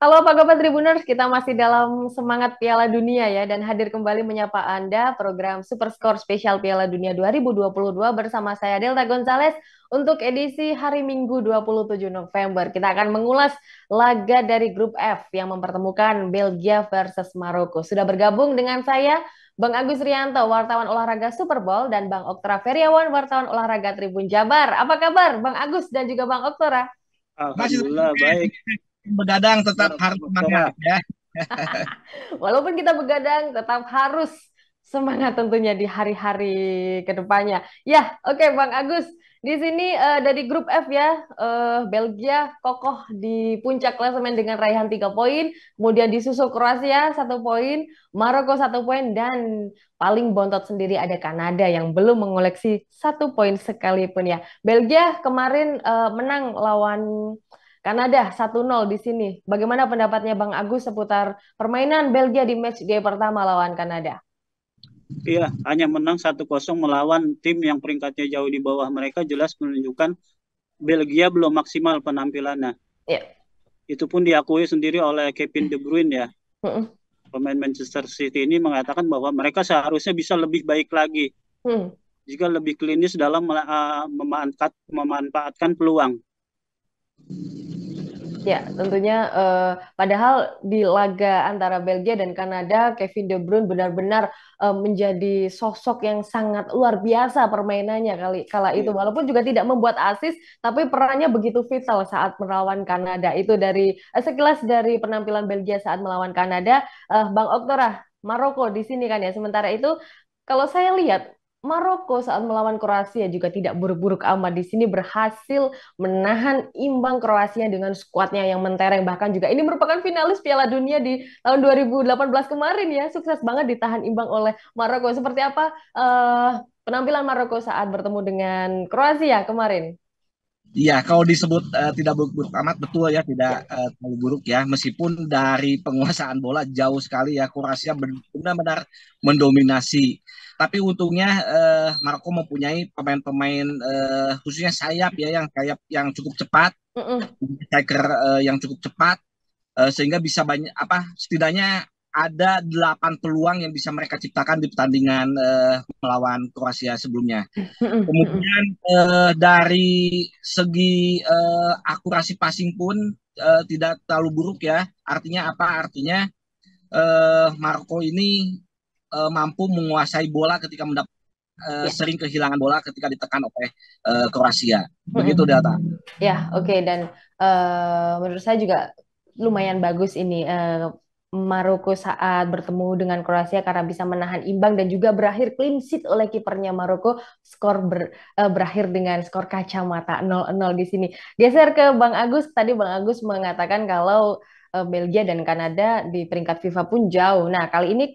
Halo apa kabar Tribuners, kita masih dalam semangat Piala Dunia ya dan hadir kembali menyapa Anda program Super Score Spesial Piala Dunia 2022 bersama saya Delta Gonzalez untuk edisi hari Minggu 27 November. Kita akan mengulas laga dari grup F yang mempertemukan Belgia versus Maroko. Sudah bergabung dengan saya Bang Agus Rianto, wartawan olahraga Super Bowl, dan Bang Oktora Feriawan, wartawan olahraga Tribun Jabar. Apa kabar Bang Agus dan juga Bang Oktora? Masih Alhamdulillah baik. begadang tetap Kabar harus semangat Doktora. ya. Walaupun kita begadang, tetap harus semangat tentunya di hari-hari ke depannya. Ya, oke Bang Agus. Di sini dari grup F ya, Belgia kokoh di puncak klasemen dengan raihan 3 poin, kemudian disusul Kroasia 1 poin, Maroko 1 poin, dan paling bontot sendiri ada Kanada yang belum mengoleksi 1 poin sekalipun ya. Belgia kemarin menang lawan Kanada 1-0 di sini. Bagaimana pendapatnya Bang Agus seputar permainan Belgia di match day pertama lawan Kanada? Iya, hanya menang 1-0 melawan tim yang peringkatnya jauh di bawah mereka, jelas menunjukkan Belgia belum maksimal penampilannya. Ya. Itu pun diakui sendiri oleh Kevin De Bruyne ya. Mm-mm. Pemain Manchester City ini mengatakan bahwa mereka seharusnya bisa lebih baik lagi Hmm. jika lebih klinis dalam memanfaatkan peluang. Ya, tentunya padahal di laga antara Belgia dan Kanada, Kevin De Bruyne benar-benar menjadi sosok yang sangat luar biasa permainannya kala itu. Iya. Walaupun juga tidak membuat assist, tapi perannya begitu vital saat melawan Kanada. Itu dari sekilas dari penampilan Belgia saat melawan Kanada. Bang Oktora, Maroko di sini kan ya. Sementara itu, kalau saya lihat Maroko saat melawan Kroasia juga tidak buruk-buruk amat. Di sini berhasil menahan imbang Kroasia dengan skuadnya yang mentereng. Bahkan juga ini merupakan finalis Piala Dunia di tahun 2018 kemarin ya. Sukses banget ditahan imbang oleh Maroko. Seperti apa penampilan Maroko saat bertemu dengan Kroasia kemarin? Iya, kalau disebut tidak buruk-buruk amat betul ya, tidak Ya. terlalu buruk ya. Meskipun dari penguasaan bola jauh sekali ya, Kroasia benar-benar mendominasi. Tapi untungnya Maroko mempunyai pemain-pemain khususnya sayap ya, yang sayap yang cukup cepat, Mm-mm. striker yang cukup cepat, sehingga bisa banyak apa setidaknya ada 8 peluang yang bisa mereka ciptakan di pertandingan melawan Kroasia sebelumnya. Mm-mm. Mm-mm. Kemudian dari segi akurasi passing pun tidak terlalu buruk ya. Artinya apa? Artinya Marco ini mampu menguasai bola ketika mendapat Ya. sering kehilangan bola ketika ditekan oleh Kroasia. Begitu Mm-mm. data. Ya, oke. Dan menurut saya juga lumayan bagus ini Maroko saat bertemu dengan Kroasia karena bisa menahan imbang dan juga berakhir clean sheet oleh kipernya Maroko. Berakhir dengan skor kacamata 0-0 di sini. Geser ke Bang Agus. Tadi Bang Agus mengatakan kalau Belgia dan Kanada di peringkat FIFA pun jauh. Nah, kali ini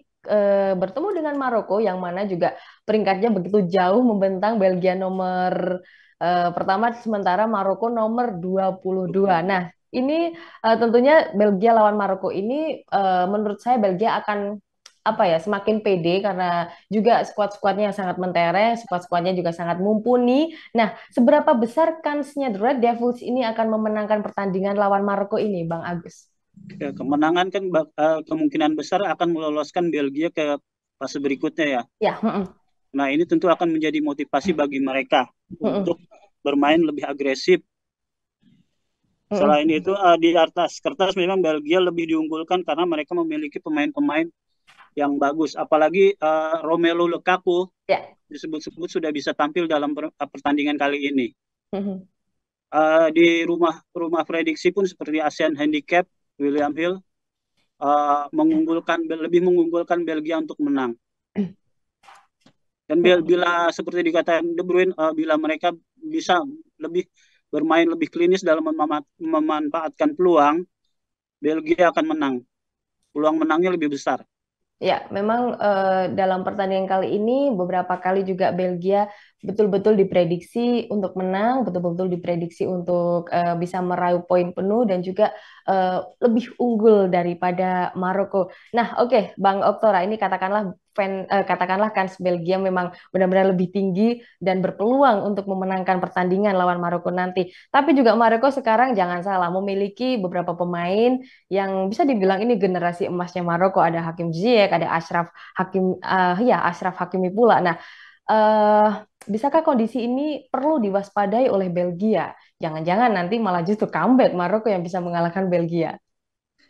bertemu dengan Maroko yang mana juga peringkatnya begitu jauh membentang. Belgia nomor pertama, sementara Maroko nomor 22. Nah, ini tentunya Belgia lawan Maroko ini menurut saya Belgia akan apa ya semakin pede karena juga skuad-skuadnya yang sangat mentereng, skuad-skuadnya juga sangat mumpuni. Nah, seberapa besar kansnya The Red Devils ini akan memenangkan pertandingan lawan Maroko ini, Bang Agus? Ya, kemenangan kan kemungkinan besar akan meloloskan Belgia ke fase berikutnya ya. Ya, mm-mm. Nah, ini tentu akan menjadi motivasi bagi mereka Mm-mm. untuk bermain lebih agresif. Selain Mm-mm. itu, di atas kertas memang Belgia lebih diunggulkan karena mereka memiliki pemain-pemain yang bagus. Apalagi Romelu Lukaku Ya. disebut-sebut sudah bisa tampil dalam pertandingan kali ini. Mm-mm. Di rumah rumah prediksi pun seperti Asian Handicap, William Hill lebih mengunggulkan Belgia untuk menang. Dan bila seperti dikatakan De Bruyne, bila mereka bisa lebih bermain lebih klinis dalam memanfaatkan peluang, Belgia akan menang. Peluang menangnya lebih besar. Ya, memang dalam pertandingan kali ini beberapa kali juga Belgia betul-betul diprediksi untuk menang, betul-betul diprediksi untuk bisa meraih poin penuh dan juga lebih unggul daripada Maroko. Nah, oke, Bang Oktora, ini katakanlah katakanlah kans Belgia memang benar-benar lebih tinggi dan berpeluang untuk memenangkan pertandingan lawan Maroko nanti. Tapi juga Maroko sekarang jangan salah memiliki beberapa pemain yang bisa dibilang ini generasi emasnya Maroko. Ada Hakim Ziyech, ada Achraf Hakimi pula. Nah, eh bisakah kondisi ini perlu diwaspadai oleh Belgia? Jangan-jangan nanti malah justru comeback Maroko yang bisa mengalahkan Belgia.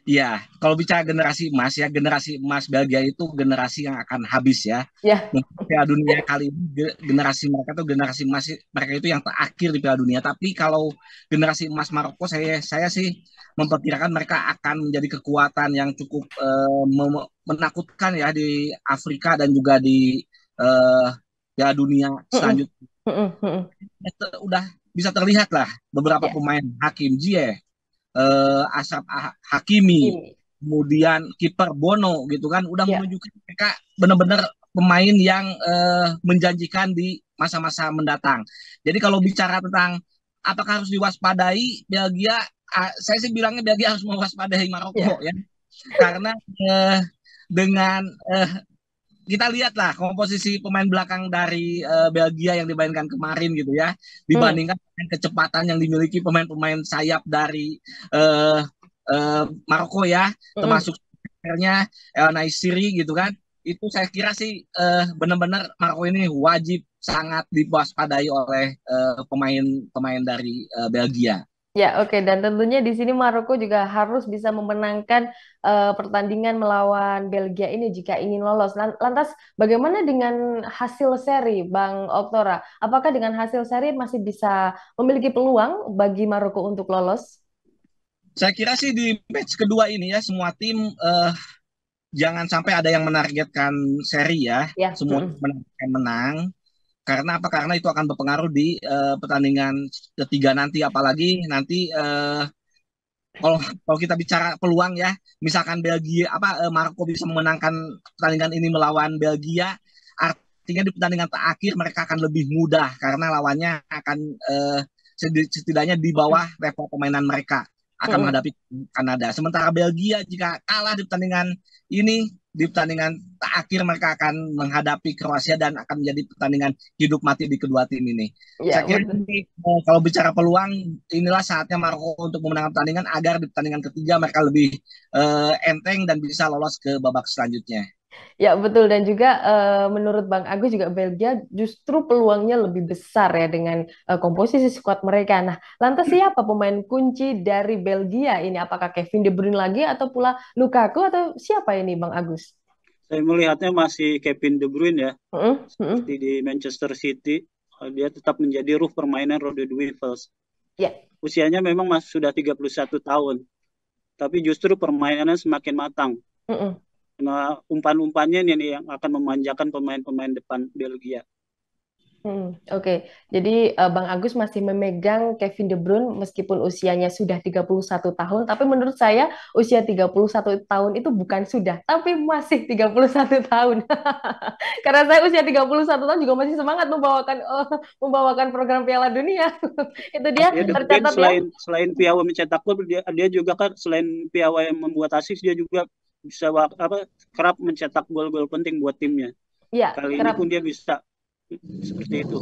Ya, kalau bicara generasi emas ya, generasi emas Belgia itu generasi yang akan habis ya. Ya, Mungkin Piala Dunia kali ini generasi mereka tuh generasi emas mereka itu yang terakhir di Piala Dunia. Tapi kalau generasi emas Maroko saya sih memperkirakan mereka akan menjadi kekuatan yang cukup menakutkan ya di Afrika dan juga di eh, Piala Dunia mm-mm, selanjutnya. mm-mm, mm-mm. Udah bisa terlihat lah beberapa Ya, pemain Hakim Ziyech, Ashraf Hakimi, ini. kemudian kiper Bono gitu kan udah Ya, menunjukkan mereka benar-benar pemain yang menjanjikan di masa-masa mendatang. Jadi kalau bicara tentang apakah harus diwaspadai Belgia, saya sih bilangnya Belgia harus mewaspadai Maroko ya. ya, karena dengan kita lihatlah komposisi pemain belakang dari Belgia yang dimainkan kemarin gitu ya, Hmm, dibandingkan dengan kecepatan yang dimiliki pemain-pemain sayap dari uh, Maroko ya, mm-mm. termasuk nya El Naisiri gitu kan. Itu saya kira sih benar-benar Maroko ini wajib sangat diwaspadai oleh pemain-pemain dari Belgia. Ya, oke. Dan tentunya di sini Maroko juga harus bisa memenangkan pertandingan melawan Belgia ini jika ingin lolos. Lantas, bagaimana dengan hasil seri, Bang Oktora? Apakah dengan hasil seri masih bisa memiliki peluang bagi Maroko untuk lolos? Saya kira sih di match kedua ini ya semua tim jangan sampai ada yang menargetkan seri ya, Ya, semua mm-mm. menargetkan menang. Karena apa? Karena itu akan berpengaruh di pertandingan ketiga nanti, apalagi nanti kalau kalau kita bicara peluang ya, misalkan Belgia Maroko bisa memenangkan pertandingan ini melawan Belgia, artinya di pertandingan terakhir mereka akan lebih mudah karena lawannya akan setidaknya di bawah level permainan mereka akan Mm-mm. menghadapi Kanada. Sementara Belgia jika kalah di pertandingan ini, di pertandingan terakhir mereka akan menghadapi Kroasia dan akan menjadi pertandingan hidup mati di kedua tim ini. Saya Ya, kira betul. ini, kalau bicara peluang, inilah saatnya Maroko untuk memenangkan pertandingan agar di pertandingan ketiga mereka lebih enteng dan bisa lolos ke babak selanjutnya. Ya, betul. Dan juga menurut Bang Agus juga Belgia justru peluangnya lebih besar ya dengan komposisi skuad mereka. Nah, lantas siapa pemain kunci dari Belgia ini? Apakah Kevin De Bruyne lagi atau pula Lukaku atau siapa ini Bang Agus? Saya melihatnya masih Kevin De Bruyne ya, Mm-mm, seperti mm-mm. di Manchester City. Dia tetap menjadi ruh permainan Rode Devils. Ya, Usianya memang masih sudah 31 tahun, tapi justru permainannya semakin matang. mm-mm. Nah, umpan-umpannya ini yang akan memanjakan pemain-pemain depan Belgia. Oke. Jadi Bang Agus masih memegang Kevin De Bruyne meskipun usianya sudah 31 tahun, tapi menurut saya usia 31 tahun itu bukan sudah, tapi masih 31 tahun. Karena saya usia 31 tahun juga masih semangat membawakan program Piala Dunia. Itu dia Ya, De Bruyne tercatat ya. selain piawai mencetak gol, dia juga kan selain piawai yang membuat assist, dia juga bisa kerap mencetak gol-gol penting buat timnya. Ya, Kali ini pun kerap dia bisa seperti itu.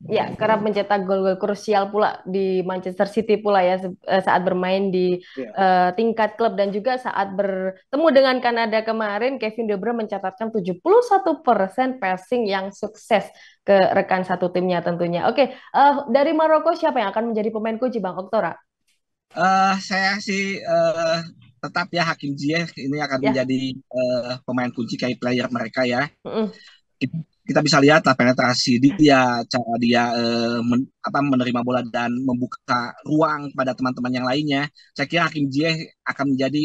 Ya, kerap mencetak gol-gol krusial pula di Manchester City pula ya saat bermain di Ya. tingkat klub dan juga saat bertemu dengan Kanada kemarin Kevin De Bruyne mencatatkan 71% passing yang sukses ke rekan satu timnya tentunya. Oke, dari Maroko siapa yang akan menjadi pemain kunci Bang Oktora? Saya sih tetap ya Hakim Ziyech ini akan Ya. menjadi pemain kunci kayak player mereka ya. Mm-mm. kita, kita bisa lihat lah penetrasi dia, cara dia menerima bola dan membuka ruang pada teman-teman yang lainnya. Saya kira Hakim Ziyech akan menjadi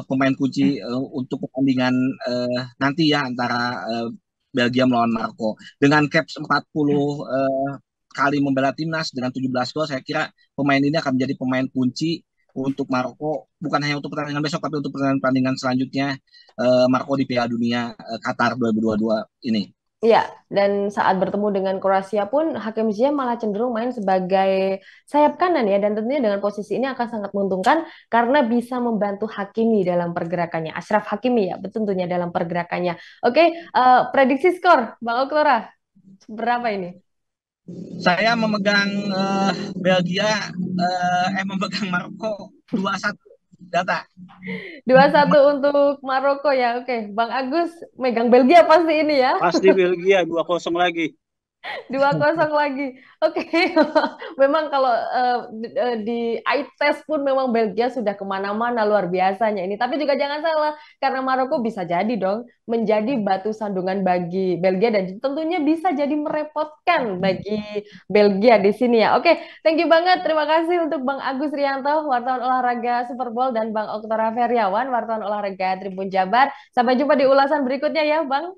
pemain kunci untuk pertandingan nanti ya antara Belgia melawan Maroko. Dengan caps 40 kali membela timnas dengan 17 gol, saya kira pemain ini akan menjadi pemain kunci untuk Maroko bukan hanya untuk pertandingan besok tapi untuk pertandingan selanjutnya Maroko di Piala Dunia Qatar 2022 ini. Iya, dan saat bertemu dengan Kroasia pun Hakim Ziyech malah cenderung main sebagai sayap kanan ya, dan tentunya dengan posisi ini akan sangat menguntungkan karena bisa membantu Hakimi dalam pergerakannya, Achraf Hakimi ya, tentunya dalam pergerakannya. Oke, prediksi skor, Bang Oktora, berapa ini? Saya memegang Belgia, memegang Maroko 2-1 data. 2-1 untuk Maroko ya. Oke, Bang Agus megang Belgia pasti ini ya. Pasti Belgia 2-0 lagi. 2-0 lagi. Oke, memang kalau di eye test pun memang Belgia sudah kemana-mana luar biasanya ini. Tapi juga jangan salah, karena Maroko bisa jadi dong menjadi batu sandungan bagi Belgia dan tentunya bisa jadi merepotkan bagi Belgia di sini ya. Oke, thank you banget. Terima kasih untuk Bang Agus Rianto, wartawan olahraga Super Bowl, dan Bang Oktora Feriawan, wartawan olahraga Tribun Jabar. Sampai jumpa di ulasan berikutnya ya, Bang.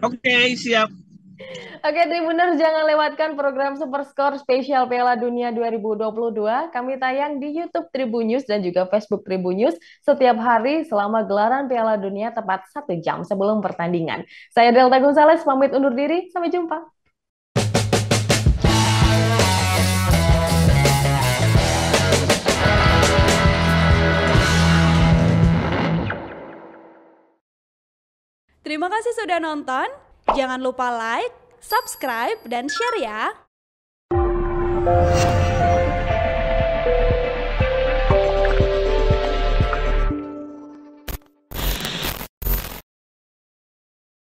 Oke, siap. Oke, Tribuners, jangan lewatkan program Super Score spesial Piala Dunia 2022. Kami tayang di YouTube Tribun News dan juga Facebook Tribun News setiap hari selama gelaran Piala Dunia tepat 1 jam sebelum pertandingan. Saya Delta Gonzales, pamit undur diri. Sampai jumpa. Terima kasih sudah nonton. Jangan lupa like, subscribe, dan share ya.